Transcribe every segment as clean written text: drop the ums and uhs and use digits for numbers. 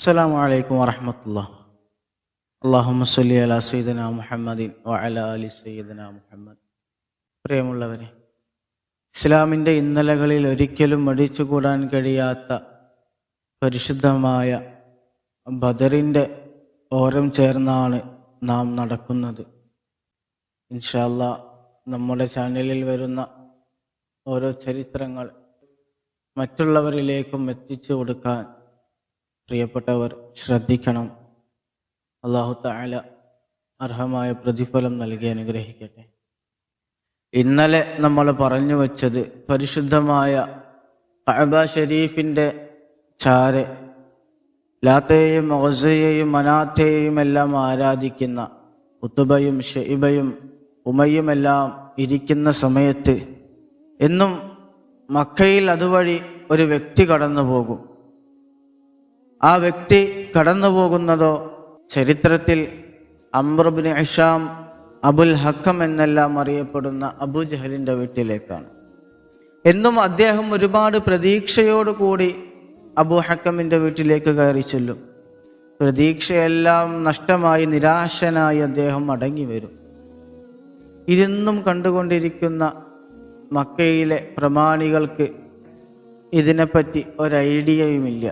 അസ്സലാമു അലൈക്കും വറഹ്മത്തുള്ളാഹി. അല്ലാഹുമ്മ സ്വല്ലി അലാ സയ്യിദിനാ മുഹമ്മദിൻ വഅലാ ആലി സയ്യിദിനാ മുഹമ്മദ്. പ്രിയമുള്ളവരെ, ഇസ്ലാമിൻ്റെ ഇന്നലകളിൽ ഒരിക്കലും മടിച്ചുകൂടാൻ കഴിയാത്ത പരിശുദ്ധമായ ബദറിൻ്റെ ഓരം ചേർന്നാണ് നാം നടക്കുന്നത്. ഇൻഷാ അല്ലാഹ് നമ്മുടെ ചാനലിൽ വരുന്ന ഓരോ ചരിത്രങ്ങൾ മറ്റുള്ളവരിലേക്കും എത്തിച്ചു കൊടുക്കാൻ പ്രിയപ്പെട്ടവർ ശ്രദ്ധിക്കണം. അല്ലാഹു തആല അർഹമായ പ്രതിഫലം നൽകി അനുഗ്രഹിക്കട്ടെ. ഇന്നലെ നമ്മൾ പറഞ്ഞു വച്ചത് പരിശുദ്ധമായ കഅബ ഷരീഫിൻ്റെ ചാരെ ലാത്തയെയും ഉസ്സയെയും മനാത്തയെയും എല്ലാം ആരാധിക്കുന്ന ഉത്ബയും ഷൈബയും ഉമയ്യുമെല്ലാം ഇരിക്കുന്ന സമയത്ത് എന്നും മക്കയിൽ അതുവഴി ഒരു വ്യക്തി കടന്നു പോകും. ആ വ്യക്തി കടന്നു പോകുന്നതോ ചരിത്രത്തിൽ അംർ ഇബ്നു ഹിഷാം, അബുൽ ഹക്കം എന്നെല്ലാം അറിയപ്പെടുന്ന അബൂജഹലിൻ്റെ വീട്ടിലേക്കാണ്. എന്നും അദ്ദേഹം ഒരുപാട് പ്രതീക്ഷയോടുകൂടി അബൂ ഹക്കമിൻ്റെ വീട്ടിലേക്ക് കയറി ചെല്ലും. പ്രതീക്ഷയെല്ലാം നഷ്ടമായി നിരാശനായി അദ്ദേഹം മടങ്ങി വരും. ഇതെന്നും കണ്ടുകൊണ്ടിരിക്കുന്ന മക്കയിലെ പ്രമാണികൾക്ക് ഇതിനെപ്പറ്റി ഒരു ഐഡിയയുമില്ല.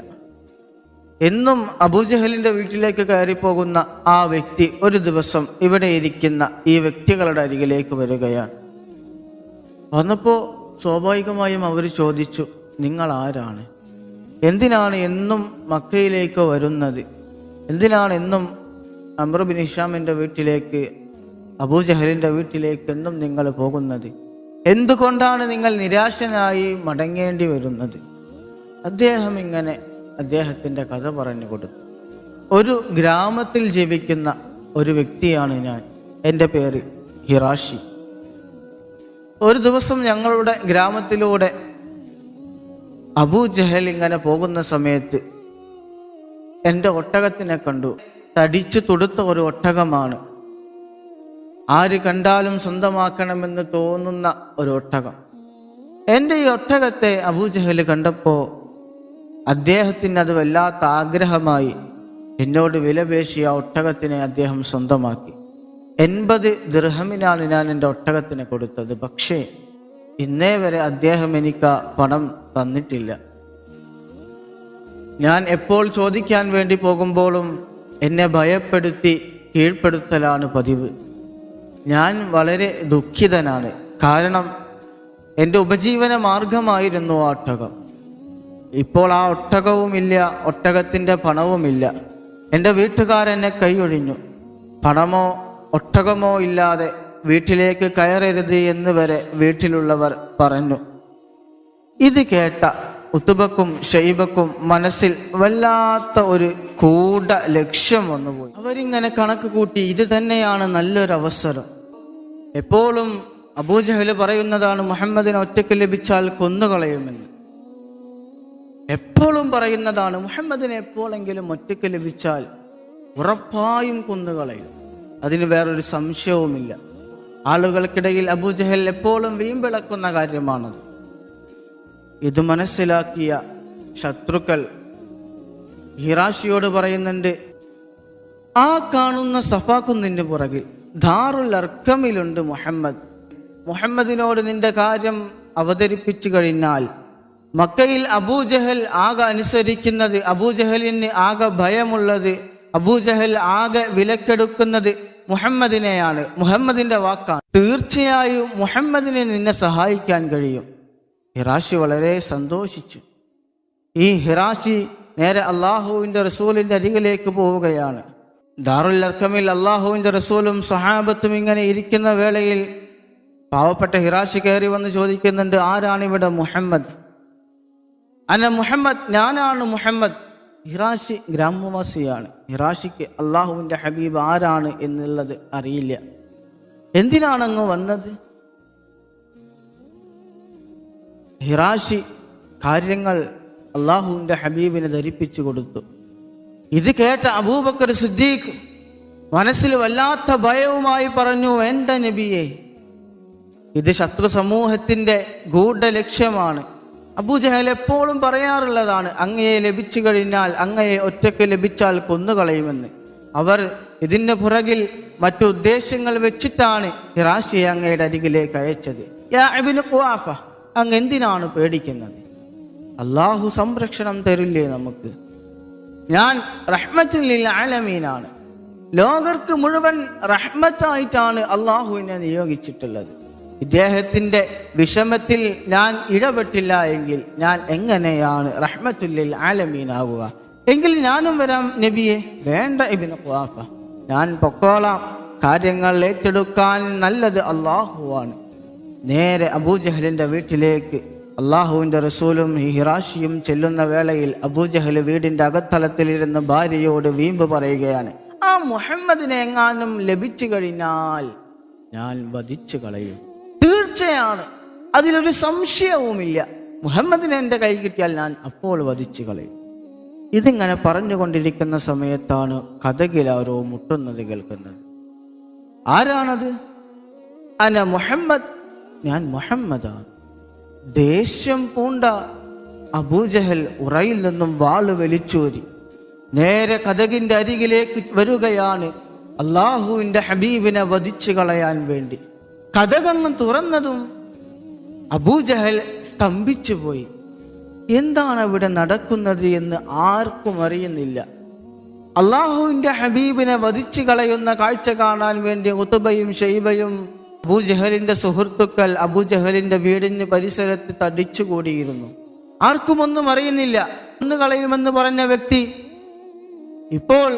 എന്നും അബൂജഹലിൻ്റെ വീട്ടിലേക്ക് കയറിപ്പോകുന്ന ആ വ്യക്തി ഒരു ദിവസം ഇവിടെ ഇരിക്കുന്ന ഈ വ്യക്തികളുടെ അരികിലേക്ക് വരികയാണ്. വന്നപ്പോൾ സ്വാഭാവികമായും അവർ ചോദിച്ചു, നിങ്ങൾ ആരാണ്? എന്തിനാണ് എന്നും മക്കയിലേക്ക് വരുന്നത്? എന്തിനാണ് എന്നും അംർ ഇബ്നു ഹിഷാമിൻ്റെ വീട്ടിലേക്ക്, അബൂജഹലിൻ്റെ വീട്ടിലേക്ക് എന്നും നിങ്ങൾ പോകുന്നത്? എന്തുകൊണ്ടാണ് നിങ്ങൾ നിരാശനായി മടങ്ങേണ്ടി വരുന്നത്? അദ്ദേഹം ഇങ്ങനെ അദ്ദേഹത്തിൻ്റെ കഥ പറഞ്ഞു കൊടുത്തു. ഒരു ഗ്രാമത്തിൽ ജീവിക്കുന്ന ഒരു വ്യക്തിയാണ് ഞാൻ. എൻ്റെ പേര് ഹിറാഷി. ഒരു ദിവസം ഞങ്ങളുടെ ഗ്രാമത്തിലൂടെ അബൂജഹൽ ഇങ്ങനെ പോകുന്ന സമയത്ത് എൻ്റെ ഒട്ടകത്തിനെ കണ്ടു. തടിച്ചു തുടുത്ത ഒരു ഒട്ടകമാണ്. ആര് കണ്ടാലും സ്വന്തമാക്കണമെന്ന് തോന്നുന്ന ഒരു ഒട്ടകം. എൻ്റെ ഈ ഒട്ടകത്തെ അബൂജഹൽ കണ്ടപ്പോൾ അദ്ദേഹത്തിന് അത് വല്ലാത്ത ആഗ്രഹമായി. എന്നോട് വിലപേശിയ ഒട്ടകത്തിനെ അദ്ദേഹം സ്വന്തമാക്കി. 80 ദിർഹമിനാണ് ഞാൻ എൻ്റെ ഒട്ടകത്തിനെ കൊടുത്തത്. പക്ഷേ ഇന്നേ വരെ അദ്ദേഹം എനിക്ക് പണം തന്നിട്ടില്ല. ഞാൻ എപ്പോൾ ചോദിക്കാൻ വേണ്ടി പോകുമ്പോഴും എന്നെ ഭയപ്പെടുത്തി കീഴ്പ്പെടുത്തലാണ് പതിവ്. ഞാൻ വളരെ ദുഃഖിതനാണ്. കാരണം എൻ്റെ ഉപജീവന മാർഗമായിരുന്നു ആ ഒട്ടകം. ഇപ്പോൾ ആ ഒട്ടകവുമില്ല, ഒട്ടകത്തിൻ്റെ പണവുമില്ല. എൻ്റെ വീട്ടുകാരെന്നെ കൈയൊഴിഞ്ഞു. പണമോ ഒട്ടകമോ ഇല്ലാതെ വീട്ടിലേക്ക് കയറരുത് എന്ന് വരെ വീട്ടിലുള്ളവർ പറഞ്ഞു. ഇത് കേട്ട ഉത്ബക്കും ഷൈബക്കും മനസ്സിൽ വല്ലാത്ത ഒരു കൂട ലക്ഷ്യം വന്നുപോയി. അവരിങ്ങനെ കണക്ക് കൂട്ടി, ഇത് തന്നെയാണ് നല്ലൊരു അവസരം. എപ്പോഴും അബൂജഹൽ പറയുന്നതാണ് മുഹമ്മദിനെ ഒറ്റയ്ക്ക് ലഭിച്ചാൽ കൊന്നുകളയുമെന്ന്. എപ്പോഴും പറയുന്നതാണ് മുഹമ്മദിനെ എപ്പോഴെങ്കിലും ഒറ്റയ്ക്ക് ലഭിച്ചാൽ ഉറപ്പായും കൊന്നുകളയും. അതിന് വേറൊരു സംശയവുമില്ല. ആളുകൾക്കിടയിൽ അബൂജഹൽ എപ്പോഴും വീമ്പിളക്കുന്ന കാര്യമാണത്. ഇത് മനസ്സിലാക്കിയ ശത്രുക്കൾ ഹിറാഷിയോട് പറയുന്നുണ്ട്, ആ കാണുന്ന സഫാ കുന്നിൻ്റെ പുറകിൽ ദാറുൽ അർക്കമിലുണ്ട് മുഹമ്മദ്. മുഹമ്മദിനോട് നിന്റെ കാര്യം അവതരിപ്പിച്ചു കഴിഞ്ഞാൽ മക്കയിൽ അബൂജഹൽ ആകെ അനുസരിക്കുന്നത്, അബൂജഹലിന് ആകെ ഭയമുള്ളത്, അബൂജഹൽ ആകെ വിലക്കെടുക്കുന്നത് മുഹമ്മദിനെയാണ്, മുഹമ്മദിന്റെ വാക്കാണ്. തീർച്ചയായും മുഹമ്മദിനെ നിന്നെ സഹായിക്കാൻ കഴിയും. ഹിറാഷി വളരെ സന്തോഷിച്ചു. ഈ ഹിറാഷി നേരെ അള്ളാഹുവിൻ്റെ റസൂലിൻ്റെ അരികിലേക്ക് പോവുകയാണ്. ദാറുൽ അർക്കമിൽ അള്ളാഹുവിൻ്റെ റസൂലും സഹാബത്തും ഇങ്ങനെ ഇരിക്കുന്ന വേളയിൽ പാവപ്പെട്ട ഹിറാഷി കയറി വന്ന് ചോദിക്കുന്നുണ്ട്, ആരാണിവിടെ മുഹമ്മദ്? അന മുഹമ്മദ്, ഞാനാണ് മുഹമ്മദ്. ഹിറാഷി ഗ്രാമവാസിയാണ്. ഹിറാഷിക്ക് അള്ളാഹുവിൻ്റെ ഹബീബ് ആരാണ് എന്നുള്ളത് അറിയില്ല. എന്തിനാണ് അങ്ങ് വന്നത്? ഹിറാഷി കാര്യങ്ങൾ അള്ളാഹുവിൻ്റെ ഹബീബിനെ ധരിപ്പിച്ചു കൊടുത്തു. ഇത് കേട്ട അബൂബക്കർ സിദ്ദീഖ് മനസ്സിൽ വല്ലാത്ത ഭയവുമായി പറഞ്ഞു, എൻ്റെ നബിയെ, ഇത് ശത്രു സമൂഹത്തിൻ്റെ ഗൂഢ ലക്ഷ്യമാണ്. അബൂജഹൽ എപ്പോഴും പറയാറുള്ളതാണ്, അങ്ങയെ ലഭിച്ചു കഴിഞ്ഞാൽ, അങ്ങയെ ഒറ്റയ്ക്ക് ലഭിച്ചാൽ കൊന്നുകളയുമെന്ന്. അവർ ഇതിന് പുറകിൽ മറ്റു ഉദ്ദേശങ്ങൾ വെച്ചിട്ടാണ് ഹിറാഷിയെ അങ്ങയുടെ അരികിലേക്ക് അയച്ചത്. യാ ഇബ്നു ഖുവാഫ, അങ്ങ് എന്തിനാണ് പേടിക്കുന്നത്? അള്ളാഹു സംരക്ഷണം തരില്ലേ നമുക്ക്? ഞാൻ റഹ്മത്തുൽ ലിൽ ആലമീനാണ്. ലോകർക്ക് മുഴുവൻ റഹ്മത്തായിട്ടാണ് അള്ളാഹുവിനെ നിയോഗിച്ചിട്ടുള്ളത്. ഇദ്ദേഹത്തിന്റെ വിഷമത്തിൽ ഞാൻ ഇടപെട്ടില്ല എങ്കിൽ ഞാൻ എങ്ങനെയാണ് റഹ്മത്തുൽ ലിൽ ആലമീനാവുക? എങ്കിൽ ഞാനും വരാം നബിയെ. വേണ്ട ഇബ്നു ഖുവാഫ, ഞാൻ പൊക്കോളാം. കാര്യങ്ങൾ ഏറ്റെടുക്കാൻ നല്ലത് അള്ളാഹുവാണ്. നേരെ അബൂജഹലിന്റെ വീട്ടിലേക്ക് അള്ളാഹുവിന്റെ റസൂലും ഹിറാഷിയും ചെല്ലുന്ന വേളയിൽ അബൂജഹൽ വീടിന്റെ അകത്തളത്തിലിരുന്ന് ഭാര്യയോട് വീമ്പ് പറയുകയാണ്, ആ മുഹമ്മദിനെ എങ്ങാനും ലഭിച്ചു കഴിഞ്ഞാൽ ഞാൻ വധിച്ചു കളയും. തീർച്ചയാണ്, അതിലൊരു സംശയവുമില്ല. മുഹമ്മദിനെ എൻ്റെ കൈ കിട്ടിയാൽ ഞാൻ അപ്പോൾ വധിച്ചു കളയും. ഇതിങ്ങനെ പറഞ്ഞുകൊണ്ടിരിക്കുന്ന സമയത്താണ് കഥകിലാരോ മുട്ടുന്നത് കേൾക്കുന്നത്. ആരാണത്? അന മുഹമ്മദ്, ഞാൻ മുഹമ്മദാണ്. ദേഷ്യം പൂണ്ട അബൂജഹൽ ഉറയിൽ നിന്നും വാള് വലിച്ചൂരി നേരെ കഥകിന്റെ അരികിലേക്ക് വരികയാണ്, അള്ളാഹുവിന്റെ ഹബീബിനെ വധിച്ചു കളയാൻ വേണ്ടി. കഥകങ്ങ് തുറന്നതും അബൂജഹൽ സ്തംഭിച്ചു പോയി. എന്താണ് അവിടെ നടക്കുന്നത് എന്ന് ആർക്കും അറിയുന്നില്ല. അള്ളാഹുവിന്റെ ഹബീബിനെ വധിച്ചു കളയുന്ന കാഴ്ച കാണാൻ വേണ്ടി ഉത്ബയും ഷൈബയും അബൂജഹലിന്റെ സുഹൃത്തുക്കൾ അബൂജഹലിന്റെ വീടിന് പരിസരത്ത് തടിച്ചുകൂടിയിരുന്നു. ആർക്കും ഒന്നും അറിയുന്നില്ല. കൊന്നു കളയുമെന്ന് പറഞ്ഞ വ്യക്തി ഇപ്പോൾ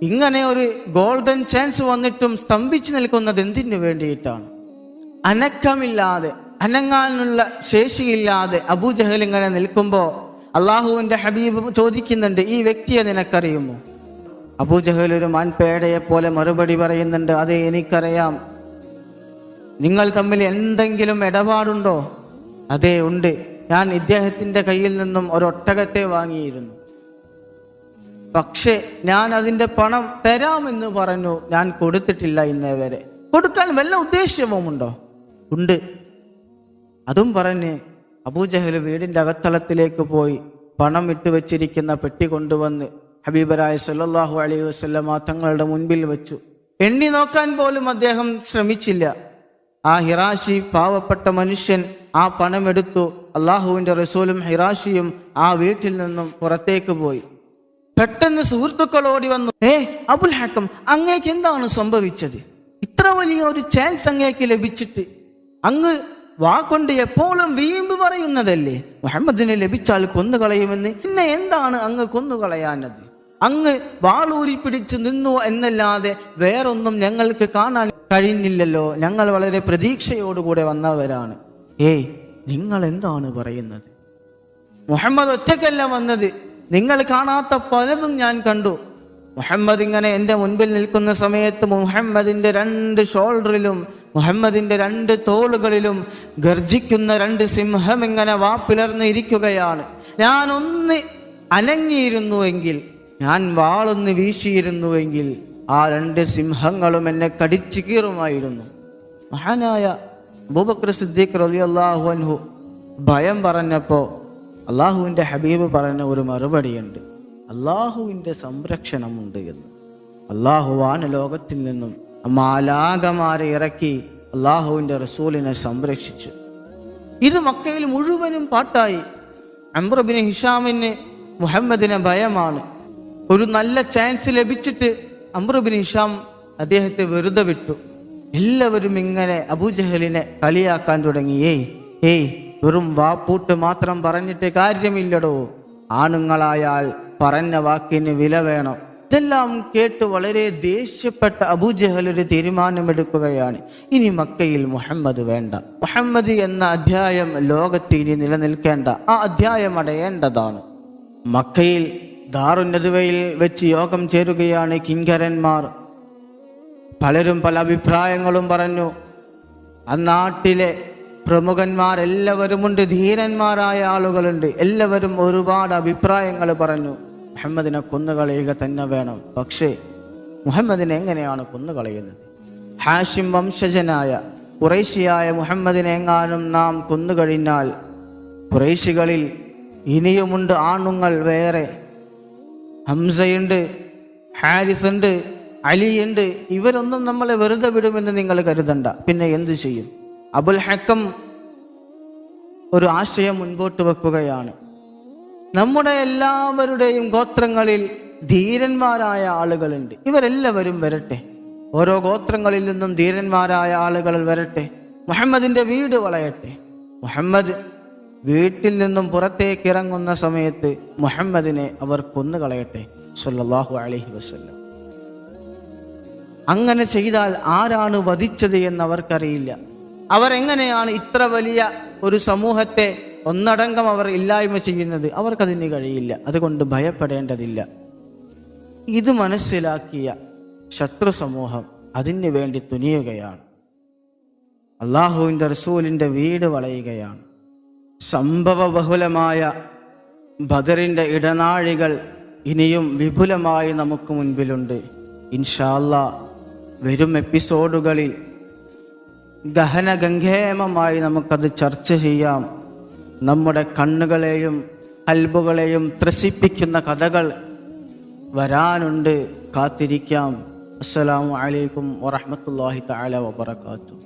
ഇങ്ങനെ ഒരു ഗോൾഡൻ ചാൻസ് വന്നിട്ടും സ്തംഭിച്ചു നിൽക്കുന്നത് എന്തിനു വേണ്ടിയിട്ടാണ്? അനക്കമില്ലാതെ, അനങ്ങാനുള്ള ശേഷിയില്ലാതെ അബൂജഹൽ ഇങ്ങനെ നിൽക്കുമ്പോ അള്ളാഹുവിന്റെ ഹബീബ് ചോദിക്കുന്നുണ്ട്, ഈ വ്യക്തിയെ നിനക്കറിയുമോ? അബൂജഹൽ ഒരു മാൻപേടയെ പോലെ മറുപടി പറയുന്നുണ്ട്, അതെ എനിക്കറിയാം. നിങ്ങൾ തമ്മിൽ എന്തെങ്കിലും ഇടപാടുണ്ടോ? അതെ ഉണ്ട്, ഞാൻ ഇദ്ദേഹത്തിന്റെ കയ്യിൽ നിന്നും ഒരൊട്ടകത്തെ വാങ്ങിയിരുന്നു. പക്ഷെ ഞാൻ അതിന്റെ പണം തരാമെന്ന് പറഞ്ഞു, ഞാൻ കൊടുത്തിട്ടില്ല ഇന്നേ വരെ. കൊടുക്കാൻ വല്ല ഉദ്ദേശ്യവുമുണ്ടോ? ഉണ്ട്. അതും പറഞ്ഞ് അബൂജഹൽ വീടിന്റെ അകത്തളത്തിലേക്ക് പോയി പണം ഇട്ട് വെച്ചിരിക്കുന്ന പെട്ടി കൊണ്ടുവന്ന് ഹബീബരായ സല്ലല്ലാഹു അലൈഹി വസല്ലമ തങ്ങളുടെ മുൻപിൽ വെച്ചു. എണ്ണി നോക്കാൻ പോലും അദ്ദേഹം ശ്രമിച്ചില്ല. ആ ഹിറാഷി പാവപ്പെട്ട മനുഷ്യൻ ആ പണമെടുത്തു. അള്ളാഹുവിന്റെ റസൂലും ഹിറാഷിയും ആ വീട്ടിൽ നിന്നും പുറത്തേക്ക് പോയി. പെട്ടെന്ന് സുഹൃത്തുക്കൾ ഓടി വന്നു, അബുൽ ഹക്കം, അങ്ങേക്ക് എന്താണ് സംഭവിച്ചത്? ഇത്ര വലിയ ഒരു ചാൻസ് അങ്ങേക്ക് ലഭിച്ചിട്ട് അങ്ങ് വാക്കൊണ്ട് എപ്പോഴും വീമ്പ് പറയുന്നതല്ലേ, മുഹമ്മദിനെ ലഭിച്ചാൽ കൊന്നുകളയുമെന്ന്. പിന്നെ എന്താണ് അങ്ങ് കൊന്നുകളയാനത്? അങ്ങ് വാളൂരി പിടിച്ചു നിന്നു എന്നല്ലാതെ വേറൊന്നും ഞങ്ങൾക്ക് കാണാൻ കഴിഞ്ഞില്ലല്ലോ. ഞങ്ങൾ വളരെ പ്രതീക്ഷയോടുകൂടെ വന്നവരാണ്. നിങ്ങൾ എന്താണ് പറയുന്നത്? മുഹമ്മദ് ഒറ്റയ്ക്കല്ല വന്നത്, നിങ്ങൾ കാണാത്ത പലതും ഞാൻ കണ്ടു. മുഹമ്മദ് ഇങ്ങനെ എൻ്റെ മുൻപിൽ നിൽക്കുന്ന സമയത്ത് മുഹമ്മദിന്റെ 2 ഷോൾഡറിലും മുഹമ്മദിന്റെ 2 തോളുകളിലും ഗർജിക്കുന്ന 2 സിംഹം ഇങ്ങനെ വാപ്പിലർന്ന് ഇരിക്കുകയാണ്. ഞാൻ ഒന്ന് അനങ്ങിയിരുന്നുവെങ്കിൽ, ഞാൻ വാളൊന്ന് വീശിയിരുന്നുവെങ്കിൽ ആ 2 സിംഹങ്ങളും എന്നെ കടിച്ചു കീറുമായിരുന്നു. മഹാനായ അബൂബക്കർ സിദ്ദീഖ് റളിയല്ലാഹു അൻഹു ഭയം പറഞ്ഞപ്പോ അള്ളാഹുവിന്റെ ഹബീബ് പറഞ്ഞ ഒരു മറുപടിയുണ്ട്, അള്ളാഹുവിന്റെ സംരക്ഷണമുണ്ട് എന്ന്. അള്ളാഹുവാണ് ലോകത്തിൽ നിന്നും മാലാഖമാരെ ഇറക്കി അള്ളാഹുവിന്റെ റസൂലിനെ സംരക്ഷിച്ചു. ഇത് മക്കയിൽ മുഴുവനും പാട്ടായി. അംർ ഇബ്നു ഹിഷാമിന് മുഹമ്മദിനെ ഭയമാണ്. ഒരു നല്ല ചാൻസ് ലഭിച്ചിട്ട് അംർ ഇബ്നു ഹിഷാം അദ്ദേഹത്തെ വെറുതെ വിട്ടു. എല്ലാവരും ഇങ്ങനെ അബൂജഹലിനെ കളിയാക്കാൻ തുടങ്ങി. വെറും വാപ്പൂട്ട് മാത്രം പറഞ്ഞിട്ട് കാര്യമില്ലടോ, ആണുങ്ങളായാൽ പറഞ്ഞ വാക്കിന് വില വേണം. ഇതെല്ലാം കേട്ട് വളരെ ദേഷ്യപ്പെട്ട അബൂജഹൽ ഒരു തീരുമാനമെടുക്കുകയാണ്, ഇനി മക്കയിൽ മുഹമ്മദ് വേണ്ട. മുഹമ്മദ് എന്ന അധ്യായം ലോകത്ത് ഇനി നിലനിൽക്കേണ്ട, ആ അധ്യായം അടയേണ്ടതാണ്. മക്കയിൽ ദാറുന്നദ്വയിൽ വെച്ച് യോഗം ചേരുകയാണ് കിങ്കരന്മാർ. പലരും പല അഭിപ്രായങ്ങളും പറഞ്ഞു. ആ നാട്ടിലെ പ്രമുഖന്മാരെല്ലാവരുമുണ്ട്, ധീരന്മാരായ ആളുകളുണ്ട്. എല്ലാവരും ഒരുപാട് അഭിപ്രായങ്ങൾ പറഞ്ഞു. മുഹമ്മദിനെ കൊന്നുകളയുക തന്നെ വേണം. പക്ഷേ മുഹമ്മദിനെ എങ്ങനെയാണ് കൊന്നുകളയുന്നത്? ഹാഷിം വംശജനായ ഖുറൈശിയായ മുഹമ്മദിനെ എങ്ങാനും നാം കൊന്നുകഴിഞ്ഞാൽ ഖുറൈശികളിൽ ഇനിയുമുണ്ട് ആണുങ്ങൾ വേറെ. ഹംസയുണ്ട്, ഹാരിസുണ്ട്, അലിയുണ്ട്. ഇവരൊന്നും നമ്മളെ വെറുതെ വിടുമെന്ന് നിങ്ങൾ കരുതണ്ട. പിന്നെ എന്തു ചെയ്യും? അബുൽ ഹക്കം ഒരു ആശയം മുൻപോട്ട് വെക്കുകയാണ്. നമ്മുടെ എല്ലാവരുടെയും ഗോത്രങ്ങളിൽ ധീരന്മാരായ ആളുകളുണ്ട്. ഇവരെല്ലാവരും വരട്ടെ. ഓരോ ഗോത്രങ്ങളിൽ നിന്നും ധീരന്മാരായ ആളുകൾ വരട്ടെ. മുഹമ്മദിന്റെ വീട് വളയട്ടെ. മുഹമ്മദ് വീട്ടിൽ നിന്നും പുറത്തേക്ക് ഇറങ്ങുന്ന സമയത്ത് മുഹമ്മദിനെ അവർ കൊന്നുകളയട്ടെ സല്ലല്ലാഹു അലൈഹി വസല്ലം. അങ്ങനെ ചെയ്താൽ ആരാണ് വധിച്ചത് എന്ന് അവർക്കറിയില്ല. അവരെങ്ങനെയാണ് ഇത്ര വലിയ ഒരു സമൂഹത്തെ ഒന്നടങ്കം അവർ ഇല്ലായ്മ ചെയ്യുന്നത്? അവർക്കതിന് കഴിയില്ല. അതുകൊണ്ട് ഭയപ്പെടേണ്ടതില്ല. ഇത് മനസ്സിലാക്കിയ ശത്രു സമൂഹം അതിനു വേണ്ടി തുനിയുകയാണ്. അള്ളാഹുവിൻ്റെ റസൂലിൻ്റെ വീട് വളയുകയാണ്. സംഭവ ബഹുലമായ ബദറിൻ്റെ ഇടനാഴികൾ ഇനിയും വിപുലമായി നമുക്ക് മുൻപിലുണ്ട്. ഇൻഷാ അല്ലാഹ് വരും എപ്പിസോഡുകളിൽ ഗഹനഗംഗേമമായി നമുക്കത് ചർച്ച ചെയ്യാം. നമ്മുടെ കണ്ണുകളെയും കൽബുകളെയും ത്രസിപ്പിക്കുന്ന കഥകൾ വരാനുണ്ട്. കാത്തിരിക്കാം. അസ്സലാമു അലൈക്കും വറഹ്മത്തുള്ളാഹി തആല വബറകാതുഹു.